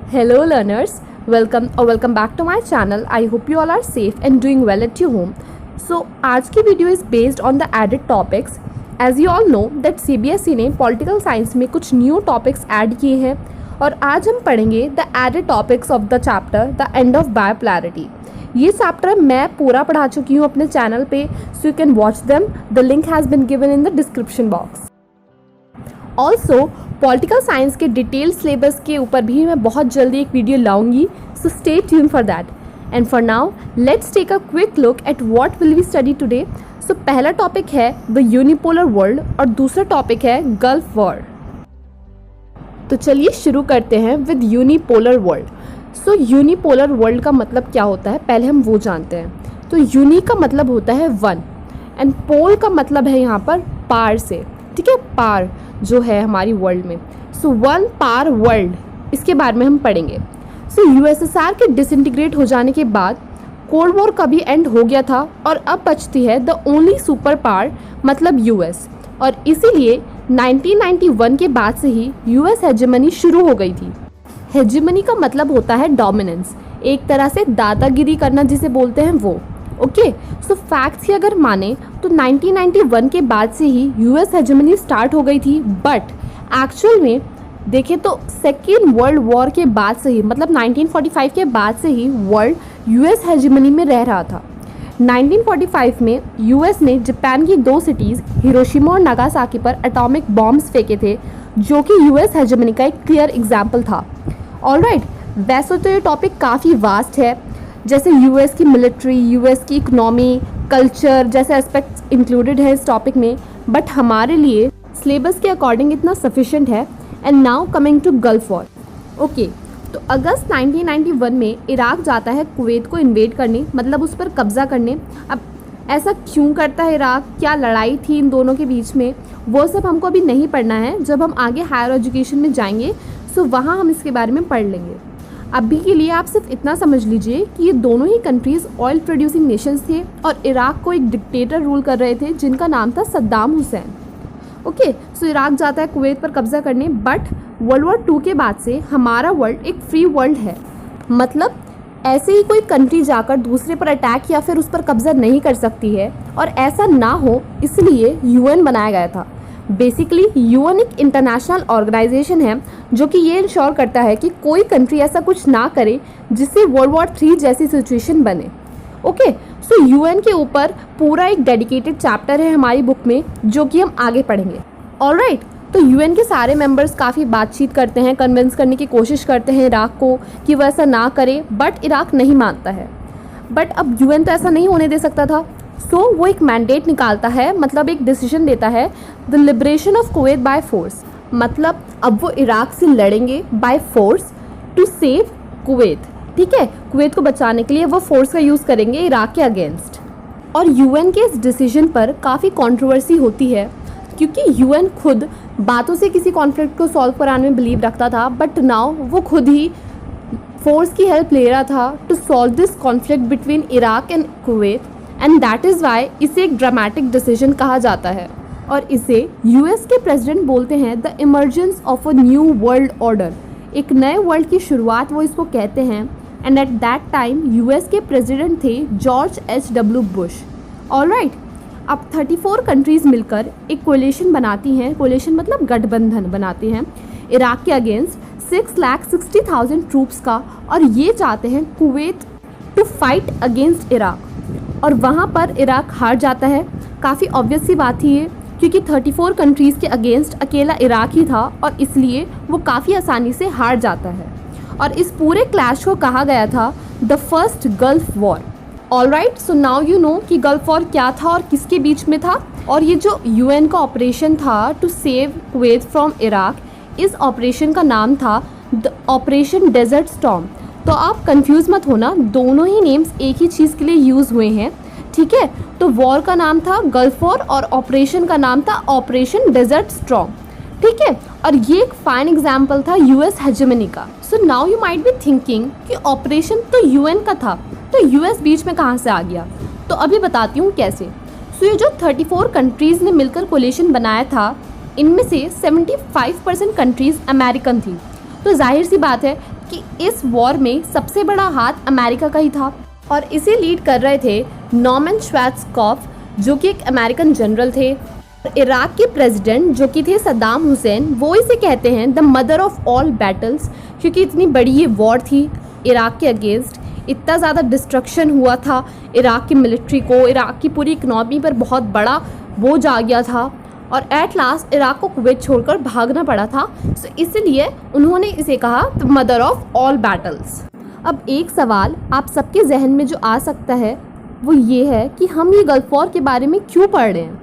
Hello learners, welcome back to my channel. I hope you all are safe and doing well at your home. So आज की video is based on the added topics. As you all know that CBSE ने political science में कुछ new topics add किए हैं और आज हम पढ़ेंगे the added topics of the chapter the end of bipolarity. ये चैप्टर मैं पूरा पढ़ा चुकी हूँ अपने चैनल पे, so you can watch them. The link has been given in the description box. Also political science के डिटेल सिलेबस के ऊपर भी मैं बहुत जल्दी एक वीडियो लाऊंगी, so stay tune for that. And for now let's take a quick look at what will we study today. So पहला टॉपिक है द यूनिपोलर वर्ल्ड और दूसरा टॉपिक है गल्फ वॉर. तो चलिए शुरू करते हैं with unipolar world. So unipolar world का मतलब क्या होता है पहले हम वो जानते हैं. तो यूनि का मतलब होता है वन एंड पोल का मतलब है यहाँ पर पार से. ठीक है, पार जो है हमारी वर्ल्ड में. सो वन पार वर्ल्ड, इसके बारे में हम पढ़ेंगे. सो यूएसएसआर के डिसइंटीग्रेट हो जाने के बाद कोल्ड वॉर का भी एंड हो गया था और अब बचती है द ओनली सुपर पावर मतलब यूएस. और इसीलिए 1991 के बाद से ही यूएस हेजेमनी शुरू हो गई थी. हेजेमनी का मतलब होता है डोमिनेंस, एक तरह से दादागिरी करना जिसे बोलते हैं वो. ओके, सो फैक्ट्स की अगर माने तो 1991 के बाद से ही यूएस हेजेमनी स्टार्ट हो गई थी. बट एक्चुअल में देखें तो सेकेंड वर्ल्ड वॉर के बाद से ही मतलब 1945 के बाद से ही वर्ल्ड यूएस हेजेमनी में रह रहा था. 1945 में यूएस ने जापान की दो सिटीज़ हिरोशिमा और नागासाकी पर एटॉमिक बॉम्ब्स फेंके थे जो कि यूएस हेजेमनी का एक क्लियर एग्जाम्पल था. ऑलराइट, वैसे तो ये टॉपिक काफ़ी वास्ट है, जैसे यूएस की मिलिट्री, यूएस की इकोनॉमी, कल्चर जैसे एस्पेक्ट्स इंक्लूडेड है इस टॉपिक में, बट हमारे लिए सिलेबस के अकॉर्डिंग इतना सफिशिएंट है. And now coming to Gulf War. Okay, तो अगस्त 1991 में इराक जाता है कुवैत को इन्वेड करने, मतलब उस पर कब्जा करने. अब ऐसा क्यों करता है इराक, क्या लड़ाई थी इन दोनों के बीच में, वो सब हमको अभी नहीं पढ़ना है. जब हम आगे हायर एजुकेशन में जाएंगे सो वहाँ हम इसके बारे में पढ़ लेंगे. अभी के लिए आप सिर्फ इतना समझ लीजिए कि ये दोनों ही कंट्रीज़ ऑयल प्रोड्यूसिंग नेशंस थे और इराक को एक डिक्टेटर रूल कर रहे थे जिनका नाम था सद्दाम हुसैन. ओके, सो इराक जाता है कुवैत पर कब्जा करने. बट वर्ल्ड वॉर 2 के बाद से हमारा वर्ल्ड एक फ्री वर्ल्ड है, मतलब ऐसे ही कोई कंट्री जाकर दूसरे पर अटैक या फिर उस पर कब्जा नहीं कर सकती है. और ऐसा ना हो इसलिए यूएन बनाया गया था. बेसिकली यूएन एक इंटरनेशनल ऑर्गेनाइजेशन है जो कि ये इंश्योर करता है कि कोई कंट्री ऐसा कुछ ना करे जिससे वर्ल्ड वॉर 3 जैसी सिचुएशन बने. ओके, सो यूएन के ऊपर पूरा एक डेडिकेटेड चैप्टर है हमारी बुक में जो कि हम आगे पढ़ेंगे. ऑलराइट, तो यूएन के सारे मेंबर्स काफ़ी बातचीत करते हैं, कन्विंस करने की कोशिश करते हैं इराक को कि वह ऐसा ना करे, बट इराक नहीं मानता है. बट अब यूएन तो ऐसा नहीं होने दे सकता था. सो वो एक मैंडेट निकालता है, मतलब एक डिसीजन देता है, the liberation of Kuwait by force. मतलब अब वो इराक से लड़ेंगे by force to save Kuwait. ठीक है, कुवैत को बचाने के लिए वो फोर्स का यूज़ करेंगे इराक के अगेंस्ट. और यूएन के इस डिसीजन पर काफ़ी कंट्रोवर्सी होती है क्योंकि यूएन खुद बातों से किसी कॉन्फ्लिक्ट को सॉल्व कराने में बिलीव रखता था, बट नाउ वो खुद ही फोर्स की हेल्प ले रहा था to solve this conflict between Iraq and Kuwait. And that is why इसे एक ड्रामेटिक डिसीजन कहा जाता है और इसे यूएस के प्रेसिडेंट बोलते हैं the emergence of a new world order. एक नए वर्ल्ड की शुरुआत वो इसको कहते हैं. And at that time US के प्रेसिडेंट थे जॉर्ज H.W. बुश. ऑलराइट, अब 34 कंट्रीज़ मिलकर एक कोलिशन बनाती हैं, कोलिशन मतलब गठबंधन बनाते हैं इराक के अगेंस्ट 6,60,000 ट्रूप्स का. और ये चाहते हैं Kuwait to fight against Iraq. और वहाँ पर इराक हार जाता है. काफ़ी ऑब्वियस सी बात थी ये, क्योंकि 34 कंट्रीज़ के अगेंस्ट अकेला इराक ही था और इसलिए वो काफ़ी आसानी से हार जाता है. और इस पूरे क्लैश को कहा गया था the first gulf war. Alright, so now you know कि गल्फ वॉर क्या था और किसके बीच में था. और ये जो यूएन का ऑपरेशन था to save Kuwait from Iraq, इस ऑपरेशन का नाम था द ऑपरेशन डेजर्ट स्टॉर्म. तो आप कंफ्यूज मत होना, दोनों ही नेम्स एक ही चीज़ के लिए यूज़ हुए हैं. ठीक है, तो वॉर का नाम था गल्फ वॉर और ऑपरेशन का नाम था ऑपरेशन डेजर्ट स्टॉर्म. ठीक है, और ये एक फाइन एग्जाम्पल था यूएस हेजेमनी का. So now you might be thinking कि ऑपरेशन तो यूएन का था, तो यूएस बीच में कहाँ से आ गया. तो अभी बताती हूँ कैसे. सो ये जो 34 कंट्रीज़ ने मिलकर कोलिशन बनाया था, इनमें से 75% कंट्रीज़ अमेरिकन थी. तो जाहिर सी बात है कि इस वॉर में सबसे बड़ा हाथ अमेरिका का ही था और इसे लीड कर रहे थे नॉर्मन श्वार्ज़कॉफ, जो कि एक अमेरिकन जनरल थे। इराक के प्रेसिडेंट जो कि थे सद्दाम हुसैन, वो इसे कहते हैं the mother of all battles, क्योंकि इतनी बड़ी ये वॉर थी इराक के अगेंस्ट। इतना ज़्यादा डिस्ट्रक्शन हुआ था इराक की मिलिट्री को, इराक की पूरी इकनॉमी पर बहुत बड़ा बोझ आ गया था और एट लास्ट इराक को कुवैत छोड़कर भागना पड़ा था। सो इसलिए उन्होंने इसे कहा the mother of all battles. अब एक सवाल आप सबके जहन में जो आ सकता है वो ये है कि हम ये गल्फ वॉर के बारे में क्यों पढ़ रहे हैं,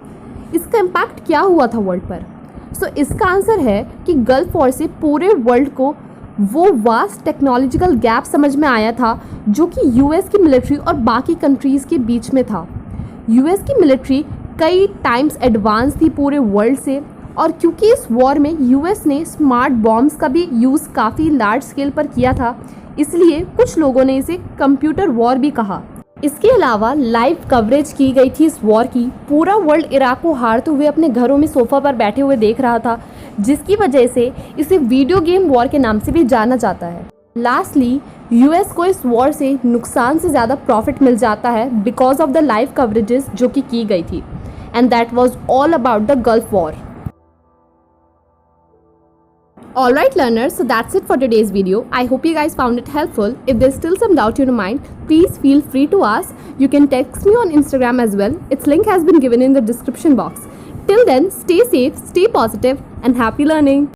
इसका इम्पैक्ट क्या हुआ था वर्ल्ड पर। सो इसका आंसर है कि गल्फ वॉर से पूरे वर्ल्ड को वो वास्ट टेक्नोलॉजिकल गैप समझ में आया था जो कि यूएस की मिलिट्री और बाकी कंट्रीज़ के बीच में था। यूएस की मिलिट्री कई टाइम्स एडवांस थी पूरे वर्ल्ड से, और क्योंकि इस वॉर में यूएस ने स्मार्ट बॉम्ब्स का भी यूज़ काफ़ी लार्ज स्केल पर किया था, इसलिए कुछ लोगों ने इसे कंप्यूटर वॉर भी कहा। इसके अलावा लाइव कवरेज की गई थी इस वॉर की। पूरा वर्ल्ड इराक को हारते हुए अपने घरों में सोफ़ा पर बैठे हुए देख रहा था, जिसकी वजह से इसे वीडियो गेम वॉर के नाम से भी जाना जाता है। लास्टली यूएस को इस वॉर से नुकसान से ज़्यादा प्रॉफिट मिल जाता है because of the live coverages जो कि की गई थी, and that was all about the gulf war. Alright learners, so that's it for today's video. I hope you guys found it helpful. If there's still some doubt in your mind, please feel free to ask. You can text me on Instagram as well. Its link has been given in the description box. Till then, stay safe, stay positive, and happy learning.